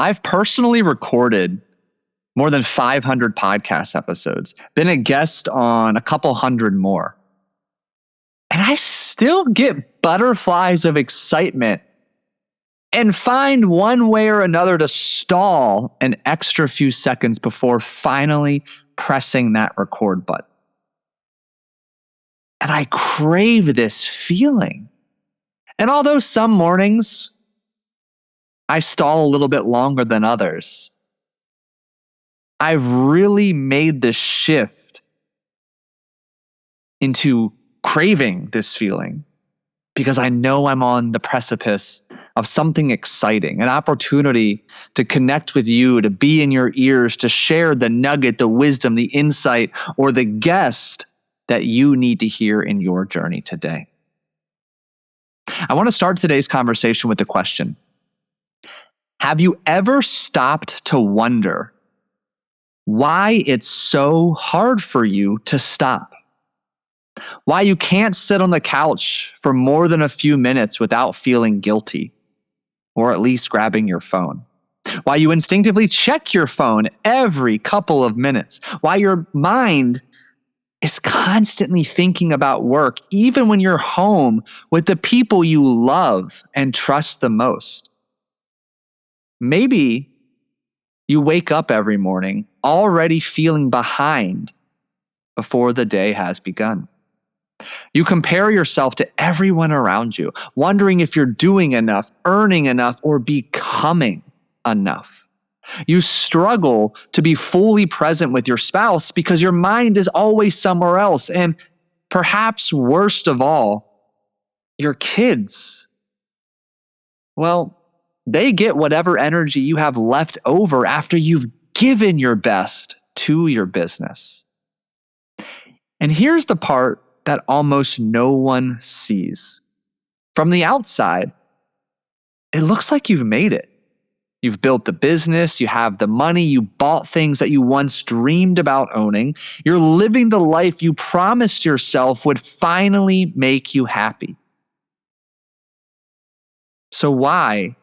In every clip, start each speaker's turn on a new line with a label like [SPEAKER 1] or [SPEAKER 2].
[SPEAKER 1] I've personally recorded more than 500 podcast episodes, been a guest on a couple hundred more. And I still get butterflies of excitement and find one way or another to stall an extra few seconds before finally pressing that record button. And I crave this feeling. And although some mornings I stall a little bit longer than others, I've really made the shift into craving this feeling because I know I'm on the precipice of something exciting, an opportunity to connect with you, to be in your ears, to share the nugget, the wisdom, the insight, or the guest that you need to hear in your journey today. I want to start today's conversation with a question. Have you ever stopped to wonder why it's so hard for you to stop? Why you can't sit on the couch for more than a few minutes without feeling guilty, or at least grabbing your phone? Why you instinctively check your phone every couple of minutes? Why your mind is constantly thinking about work, even when you're home with the people you love and trust the most? Maybe you wake up every morning already feeling behind before the day has begun. You compare yourself to everyone around you, wondering if you're doing enough, earning enough, or becoming enough. You struggle to be fully present with your spouse because your mind is always somewhere else. And perhaps worst of all, your kids. Well, they get whatever energy you have left over after you've given your best to your business. And here's the part that almost no one sees. From the outside, it looks like you've made it. You've built the business, you have the money, you bought things that you once dreamed about owning. You're living the life you promised yourself would finally make you happy. So why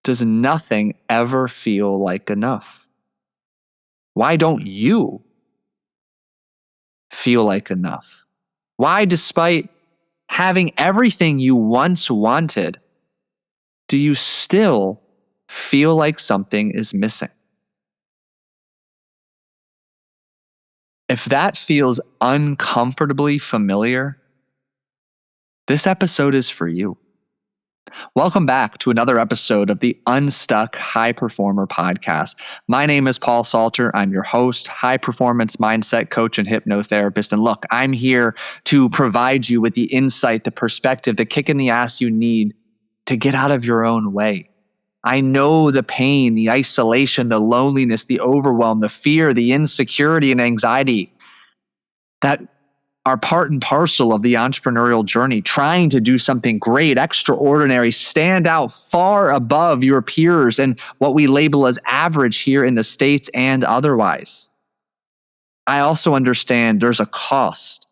[SPEAKER 1] does nothing ever feel like enough? Why don't you feel like enough? Why, despite having everything you once wanted, do you still feel like something is missing? If that feels uncomfortably familiar, this episode is for you. Welcome back to another episode of the Unstuck High Performer Podcast. My name is Paul Salter. I'm your host, high performance mindset coach and hypnotherapist. And look, I'm here to provide you with the insight, the perspective, the kick in the ass you need to get out of your own way. I know the pain, the isolation, the loneliness, the overwhelm, the fear, the insecurity, and anxiety that are part and parcel of the entrepreneurial journey, trying to do something great, extraordinary, stand out far above your peers and what we label as average here in the States and otherwise. I also understand there's a cost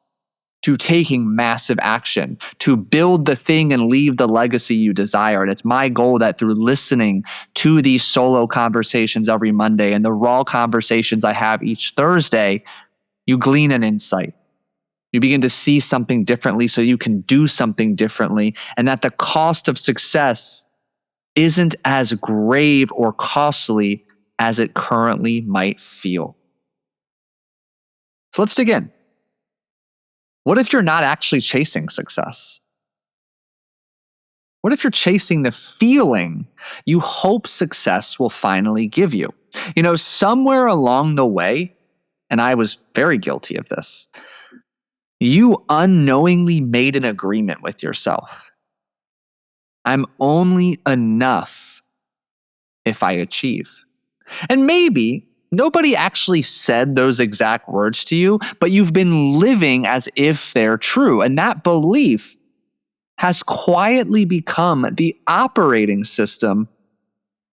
[SPEAKER 1] to taking massive action, to build the thing and leave the legacy you desire. And it's my goal that through listening to these solo conversations every Monday and the raw conversations I have each Thursday, you glean an insight. You begin to see something differently so you can do something differently, and that the cost of success isn't as grave or costly as it currently might feel. So let's dig in. What if you're not actually chasing success? What if you're chasing the feeling you hope success will finally give you? You know, somewhere along the way, and I was very guilty of this, you unknowingly made an agreement with yourself. I'm only enough if I achieve. And maybe nobody actually said those exact words to you, but you've been living as if they're true. And that belief has quietly become the operating system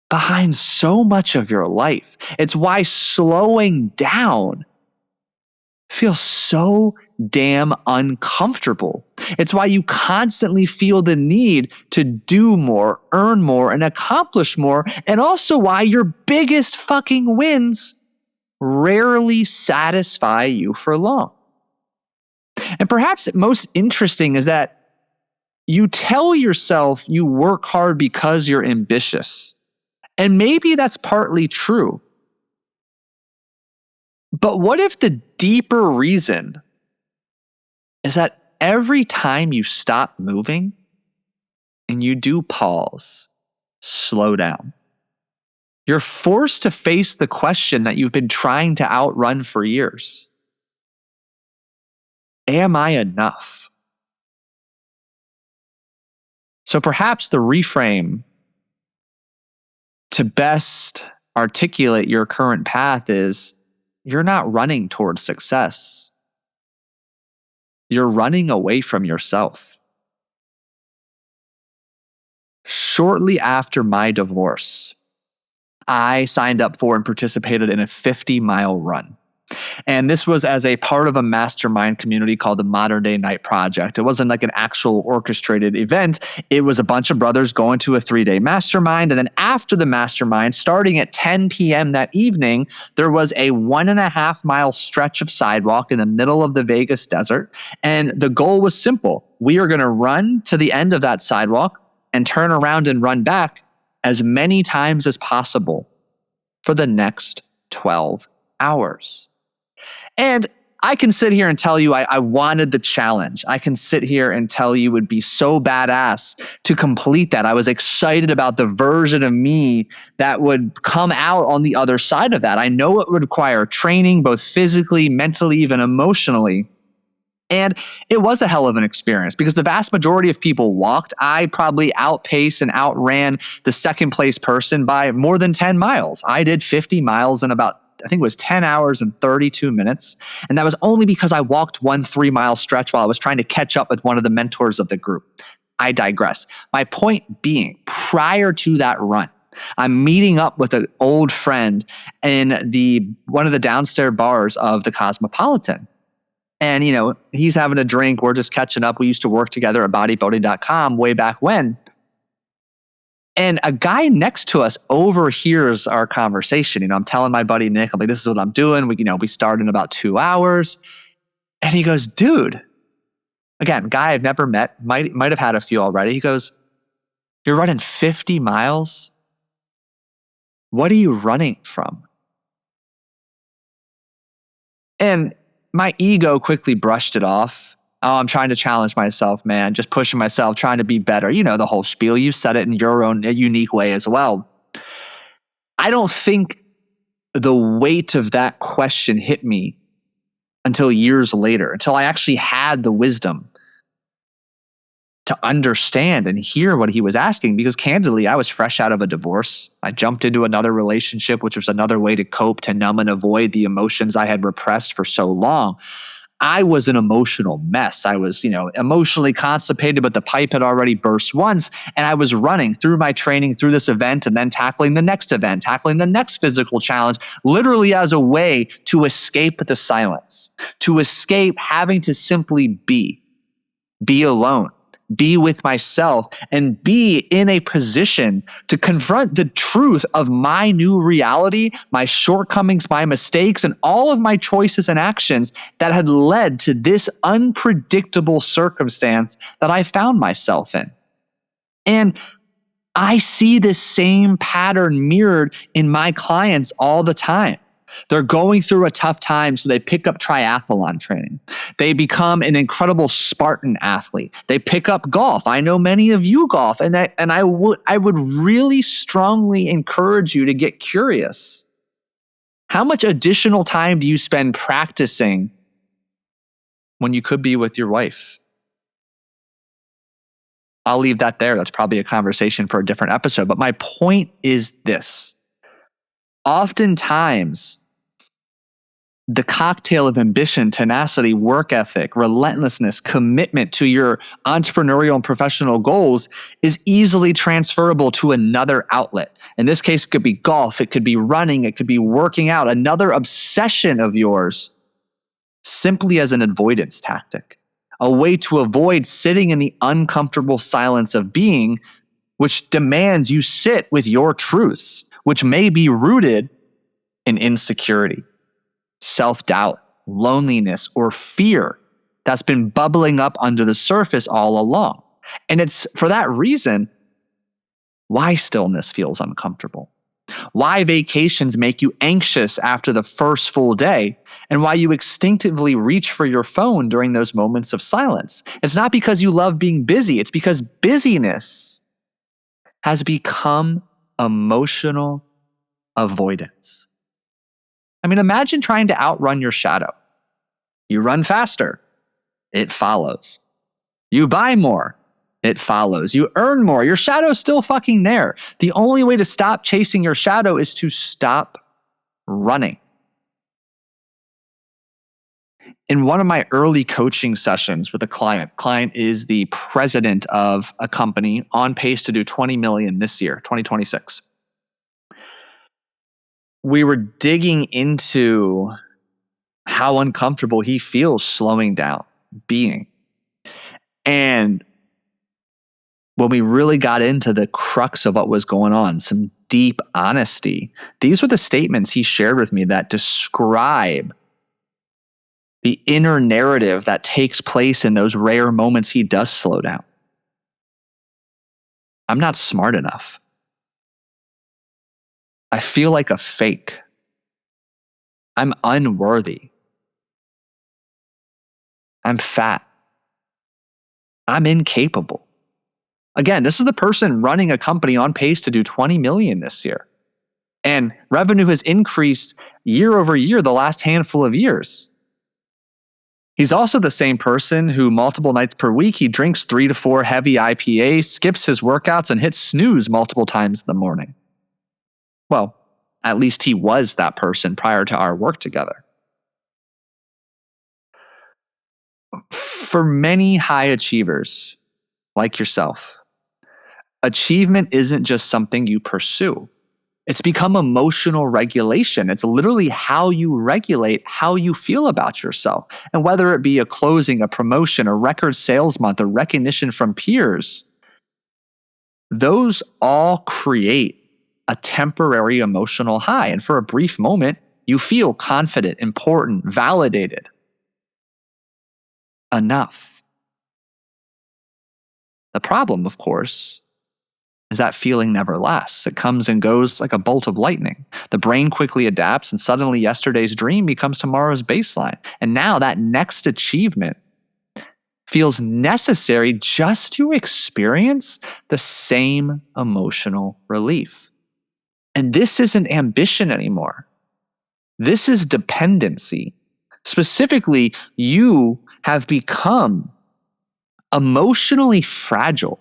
[SPEAKER 1] behind so much of your life. It's why slowing down feels so damn uncomfortable. It's why you constantly feel the need to do more, earn more, and accomplish more, and also why your biggest fucking wins rarely satisfy you for long. And perhaps most interesting is that you tell yourself you work hard because you're ambitious. And maybe that's partly true. But what if the deeper reason is that every time you stop moving and you do pause, slow down, you're forced to face the question that you've been trying to outrun for years. Am I enough? So perhaps the reframe to best articulate your current path is you're not running towards success. You're running away from yourself. Shortly after my divorce, I signed up for and participated in a 50-mile run. And this was as a part of a mastermind community called the Modern Day Night Project. It wasn't like an actual orchestrated event. It was a bunch of brothers going to a 3-day mastermind. And then after the mastermind, starting at 10 p.m. that evening, there was a 1.5-mile stretch of sidewalk in the middle of the Vegas desert. And the goal was simple. We are going to run to the end of that sidewalk and turn around and run back as many times as possible for the next 12 hours. And I can sit here and tell you I wanted the challenge. I can sit here and tell you it would be so badass to complete that. I was excited about the version of me that would come out on the other side of that. I know it would require training, both physically, mentally, even emotionally. And it was a hell of an experience because the vast majority of people walked. I probably outpaced and outran the second place person by more than 10 miles. I did 50 miles in about, I think it was 10 hours and 32 minutes. And that was only because I walked one 3-mile stretch while I was trying to catch up with one of the mentors of the group. I digress. My point being, prior to that run, I'm meeting up with an old friend in one of the downstairs bars of the Cosmopolitan. And, he's having a drink. We're just catching up. We used to work together at bodybuilding.com way back when. And a guy next to us overhears our conversation. I'm telling my buddy Nick, I'm like, this is what I'm doing. We start in about 2 hours. And he goes, dude, again, guy I've never met, might have had a few already. He goes, you're running 50 miles? What are you running from? And my ego quickly brushed it off. Oh, I'm trying to challenge myself, man. Just pushing myself, trying to be better. The whole spiel. You said it in your own unique way as well. I don't think the weight of that question hit me until years later, until I actually had the wisdom to understand and hear what he was asking, because candidly, I was fresh out of a divorce. I jumped into another relationship, which was another way to cope, to numb and avoid the emotions I had repressed for so long. I was an emotional mess. I was, emotionally constipated, but the pipe had already burst once. And I was running through my training through this event and then tackling the next event, tackling the next physical challenge, literally as a way to escape the silence, to escape having to simply be alone, be with myself, and be in a position to confront the truth of my new reality, my shortcomings, my mistakes, and all of my choices and actions that had led to this unpredictable circumstance that I found myself in. And I see this same pattern mirrored in my clients all the time. They're going through a tough time, so they pick up triathlon training. They become an incredible Spartan athlete. They pick up golf. I know many of you golf, and I would really strongly encourage you to get curious. How much additional time do you spend practicing when you could be with your wife? I'll leave that there. That's probably a conversation for a different episode. But my point is this. Oftentimes, the cocktail of ambition, tenacity, work ethic, relentlessness, commitment to your entrepreneurial and professional goals is easily transferable to another outlet. In this case, it could be golf, it could be running, it could be working out, another obsession of yours simply as an avoidance tactic, a way to avoid sitting in the uncomfortable silence of being, which demands you sit with your truths, which may be rooted in insecurity, self-doubt, loneliness, or fear that's been bubbling up under the surface all along. And it's for that reason why stillness feels uncomfortable, why vacations make you anxious after the first full day, and why you instinctively reach for your phone during those moments of silence. It's not because you love being busy, it's because busyness has become emotional avoidance. I mean, imagine trying to outrun your shadow. You run faster, it follows. You buy more, it follows. You earn more, your shadow's still fucking there. The only way to stop chasing your shadow is to stop running. In one of my early coaching sessions with a client is the president of a company on pace to do 20 million this year, 2026. We were digging into how uncomfortable he feels slowing down, being. And when we really got into the crux of what was going on, some deep honesty, these were the statements he shared with me that describe the inner narrative that takes place in those rare moments he does slow down. I'm not smart enough. I feel like a fake. I'm unworthy. I'm fat. I'm incapable. Again, this is the person running a company on pace to do 20 million this year. And revenue has increased year over year the last handful of years. He's also the same person who multiple nights per week, he drinks 3 to 4 heavy IPAs, skips his workouts, and hits snooze multiple times in the morning. Well, at least he was that person prior to our work together. For many high achievers like yourself, achievement isn't just something you pursue. It's become emotional regulation. It's literally how you regulate how you feel about yourself. And whether it be a closing, a promotion, a record sales month, or recognition from peers, those all create a temporary emotional high. And for a brief moment, you feel confident, important, validated. Enough. The problem, of course, is that feeling never lasts. It comes and goes like a bolt of lightning. The brain quickly adapts, and suddenly yesterday's dream becomes tomorrow's baseline. And now that next achievement feels necessary just to experience the same emotional relief. And this isn't ambition anymore. This is dependency. Specifically, you have become emotionally fragile.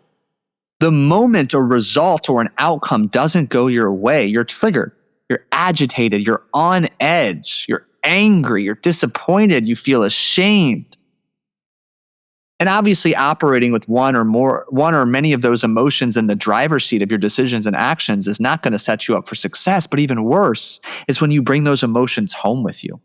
[SPEAKER 1] The moment a result or an outcome doesn't go your way, you're triggered, you're agitated, you're on edge, you're angry, you're disappointed, you feel ashamed. And obviously operating with one or many of those emotions in the driver's seat of your decisions and actions is not going to set you up for success, but even worse is when you bring those emotions home with you.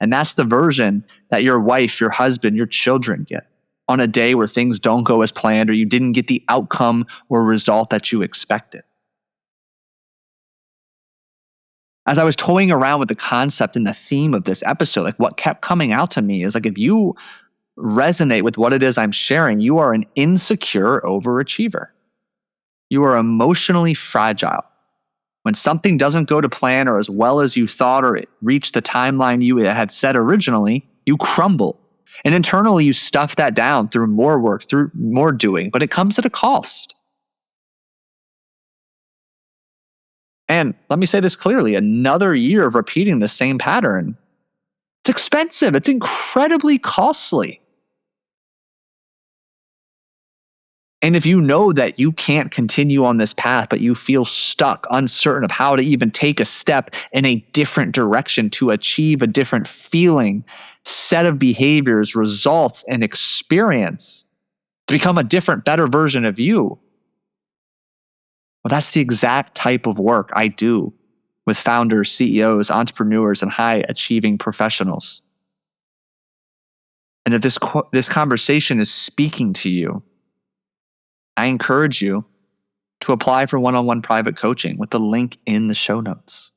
[SPEAKER 1] And that's the version that your wife, your husband, your children get on a day where things don't go as planned or you didn't get the outcome or result that you expected. As I was toying around with the concept and the theme of this episode, like what kept coming out to me is like, if you resonate with what it is I'm sharing, you are an insecure overachiever. You are emotionally fragile. When something doesn't go to plan or as well as you thought or it reached the timeline you had set originally, you crumble. And internally, you stuff that down through more work, through more doing, but it comes at a cost. And let me say this clearly, another year of repeating the same pattern, it's expensive. It's incredibly costly. And if you know that you can't continue on this path, but you feel stuck, uncertain of how to even take a step in a different direction to achieve a different feeling, set of behaviors, results, and experience to become a different, better version of you, well, that's the exact type of work I do with founders, CEOs, entrepreneurs, and high achieving professionals. And if this conversation is speaking to you, I encourage you to apply for one-on-one private coaching with the link in the show notes.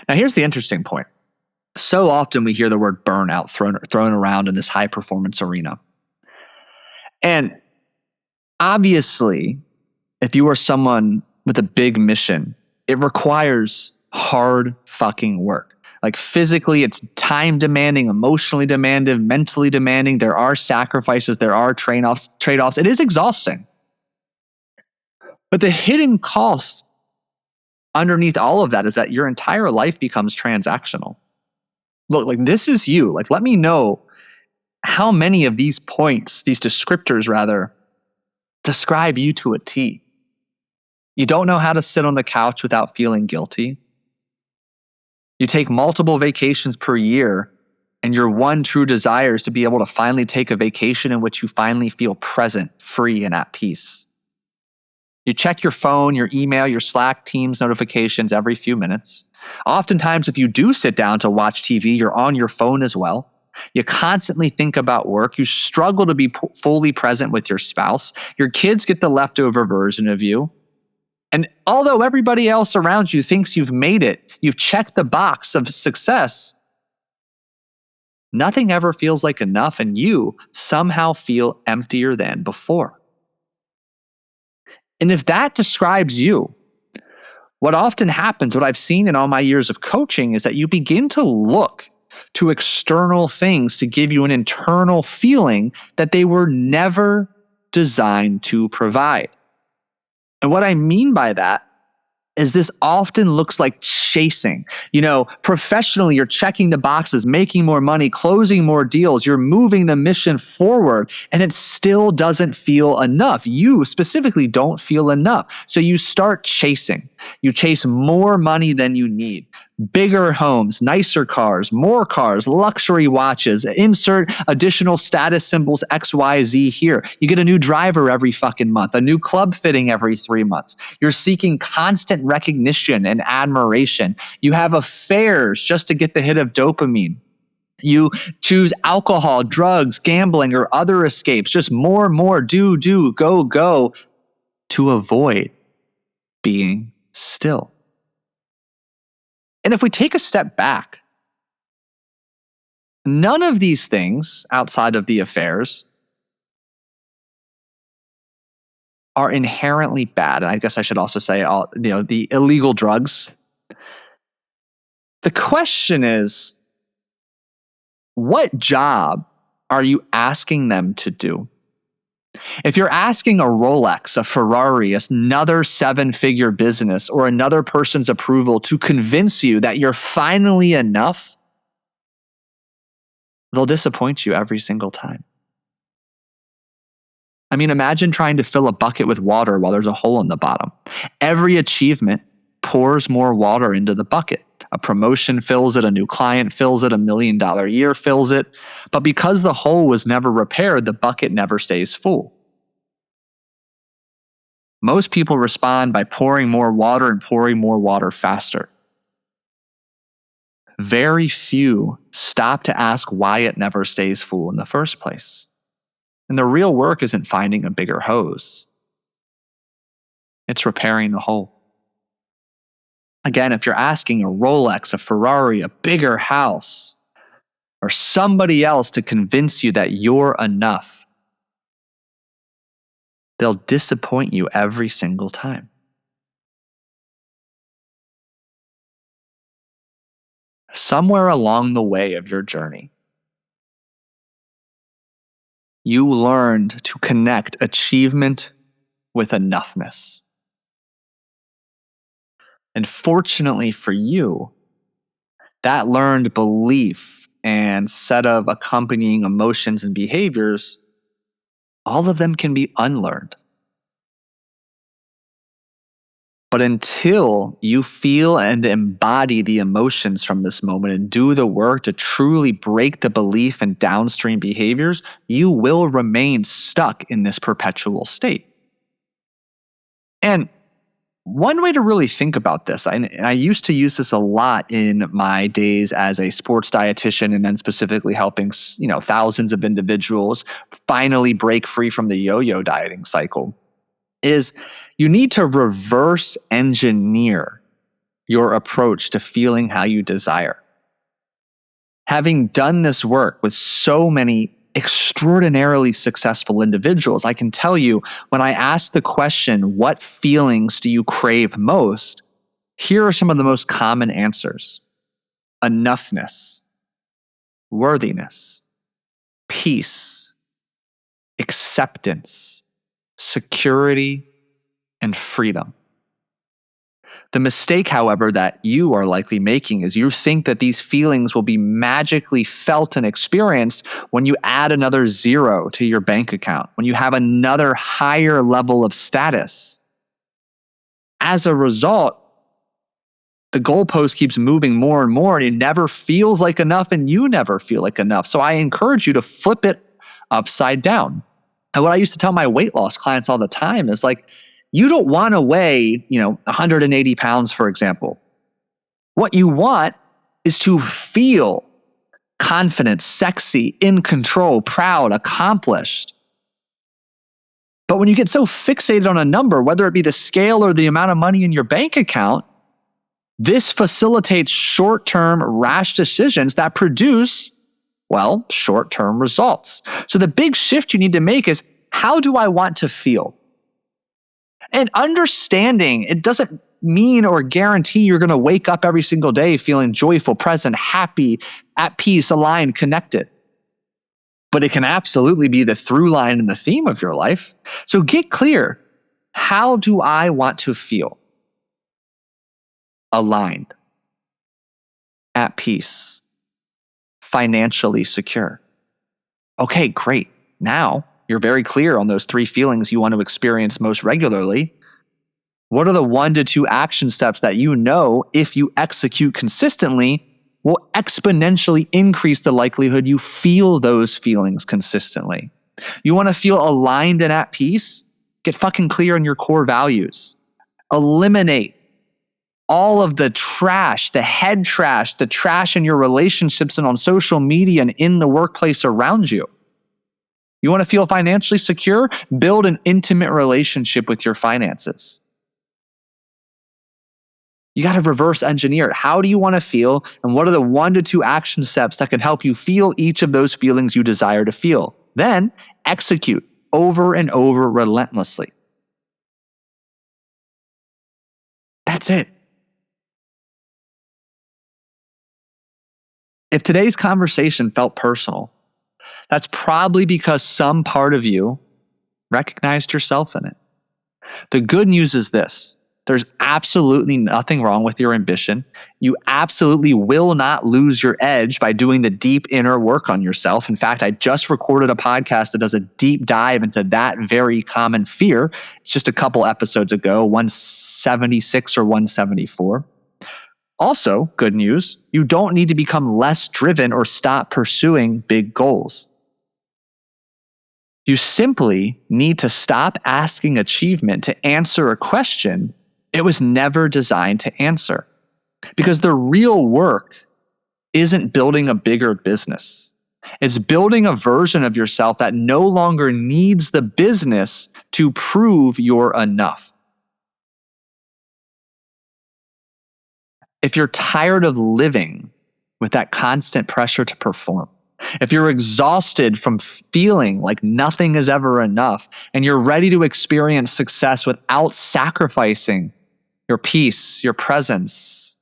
[SPEAKER 1] Now, here's the interesting point. So often we hear the word burnout thrown around in this high performance arena. And obviously, if you are someone with a big mission, it requires hard fucking work. Like physically, it's time demanding, emotionally demanding, mentally demanding. There are sacrifices, there are trade-offs. It is exhausting. But the hidden cost underneath all of that is that your entire life becomes transactional. Look, like this is you. Like, let me know how many of these points, these descriptors rather, describe you to a T. You don't know how to sit on the couch without feeling guilty. You take multiple vacations per year, and your one true desire is to be able to finally take a vacation in which you finally feel present, free, and at peace. You check your phone, your email, your Slack, Teams notifications every few minutes. Oftentimes, if you do sit down to watch TV, you're on your phone as well. You constantly think about work. You struggle to be fully present with your spouse. Your kids get the leftover version of you. And although everybody else around you thinks you've made it, you've checked the box of success, nothing ever feels like enough, and you somehow feel emptier than before. And if that describes you, what often happens, what I've seen in all my years of coaching, is that you begin to look to external things to give you an internal feeling that they were never designed to provide. And what I mean by that is this often looks like chasing. Professionally, you're checking the boxes, making more money, closing more deals, you're moving the mission forward, and it still doesn't feel enough. You specifically don't feel enough. So you start chasing. You chase more money than you need. Bigger homes, nicer cars, luxury watches, insert additional status symbols XYZ here. You get a new driver every fucking month, a new club fitting every 3 months. You're seeking constant recognition and admiration. You have affairs just to get the hit of dopamine. You choose alcohol, drugs, gambling, or other escapes, just more, do, go, to avoid being still. And if we take a step back, none of these things outside of the affairs are inherently bad. And I guess I should also say the illegal drugs. The question is, what job are you asking them to do? If you're asking a Rolex, a Ferrari, another 7-figure business, or another person's approval to convince you that you're finally enough, they'll disappoint you every single time. I mean, imagine trying to fill a bucket with water while there's a hole in the bottom. Every achievement pours more water into the bucket. A promotion fills it, a new client fills it, $1 million year fills it. But because the hole was never repaired, the bucket never stays full. Most people respond by pouring more water and pouring more water faster. Very few stop to ask why it never stays full in the first place. And the real work isn't finding a bigger hose. It's repairing the hole. Again, if you're asking a Rolex, a Ferrari, a bigger house, or somebody else to convince you that you're enough, they'll disappoint you every single time. Somewhere along the way of your journey, you learned to connect achievement with enoughness. And fortunately for you, that learned belief and set of accompanying emotions and behaviors, all of them can be unlearned. But until you feel and embody the emotions from this moment and do the work to truly break the belief and downstream behaviors, you will remain stuck in this perpetual state. And One way to really think about this, and I used to use this a lot in my days as a sports dietitian, and then specifically helping thousands of individuals finally break free from the yo-yo dieting cycle, is you need to reverse engineer your approach to feeling how you desire. Having done this work with so many extraordinarily successful individuals, I can tell you, when I ask the question, what feelings do you crave most? Here are some of the most common answers: enoughness, worthiness, peace, acceptance, security, and freedom. The mistake, however, that you are likely making is you think that these feelings will be magically felt and experienced when you add another zero to your bank account, when you have another higher level of status. As a result, the goalpost keeps moving more and more, and it never feels like enough, and you never feel like enough. So I encourage you to flip it upside down. And what I used to tell my weight loss clients all the time is like, you don't want to weigh, 180 pounds, for example. What you want is to feel confident, sexy, in control, proud, accomplished. But when you get so fixated on a number, whether it be the scale or the amount of money in your bank account, this facilitates short-term rash decisions that produce, short-term results. So the big shift you need to make is, how do I want to feel? And understanding, it doesn't mean or guarantee you're going to wake up every single day feeling joyful, present, happy, at peace, aligned, connected. But it can absolutely be the through line and the theme of your life. So get clear. How do I want to feel? Aligned, at peace, financially secure. Okay, great. Now you're very clear on those three feelings you want to experience most regularly. What are the 1 to 2 action steps that you know, if you execute consistently, will exponentially increase the likelihood you feel those feelings consistently? You want to feel aligned and at peace? Get fucking clear on your core values. Eliminate all of the trash, the head trash, the trash in your relationships and on social media and in the workplace around you. You want to feel financially secure? Build an intimate relationship with your finances. You got to reverse engineer it. How do you want to feel? And what are the 1 to 2 action steps that can help you feel each of those feelings you desire to feel? Then execute over and over relentlessly. That's it. If today's conversation felt personal, that's probably because some part of you recognized yourself in it. The good news is this: there's absolutely nothing wrong with your ambition. You absolutely will not lose your edge by doing the deep inner work on yourself. In fact, I just recorded a podcast that does a deep dive into that very common fear. It's just a couple episodes ago, 176 or 174. Also, good news, you don't need to become less driven or stop pursuing big goals. You simply need to stop asking achievement to answer a question it was never designed to answer. Because the real work isn't building a bigger business. It's building a version of yourself that no longer needs the business to prove you're enough. If you're tired of living with that constant pressure to perform, if you're exhausted from feeling like nothing is ever enough, and you're ready to experience success without sacrificing your peace, your presence,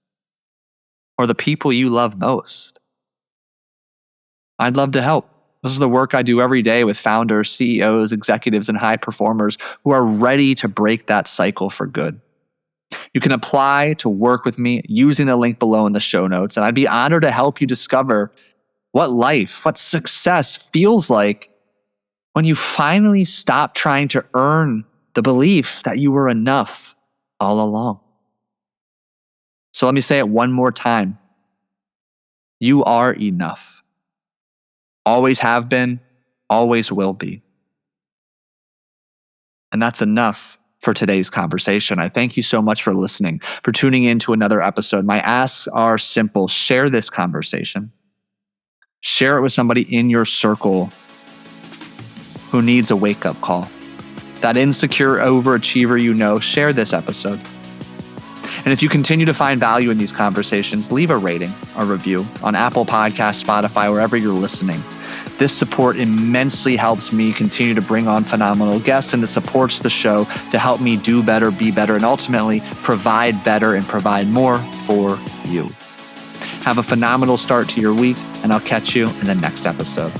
[SPEAKER 1] or the people you love most, I'd love to help. This is the work I do every day with founders, CEOs, executives, and high performers who are ready to break that cycle for good. You can apply to work with me using the link below in the show notes, and I'd be honored to help you discover what life, what success feels like when you finally stop trying to earn the belief that you were enough all along. So let me say it one more time. You are enough. Always have been, always will be. And that's enough for today's conversation. I thank you so much for listening, for tuning in to another episode. My asks are simple. Share this conversation. Share it with somebody in your circle who needs a wake-up call. That insecure overachiever you know, share this episode. And if you continue to find value in these conversations, leave a rating, a review on Apple Podcasts, Spotify, wherever you're listening. This support immensely helps me continue to bring on phenomenal guests, and it supports the show to help me do better, be better, and ultimately provide better and provide more for you. Have a phenomenal start to your week, and I'll catch you in the next episode.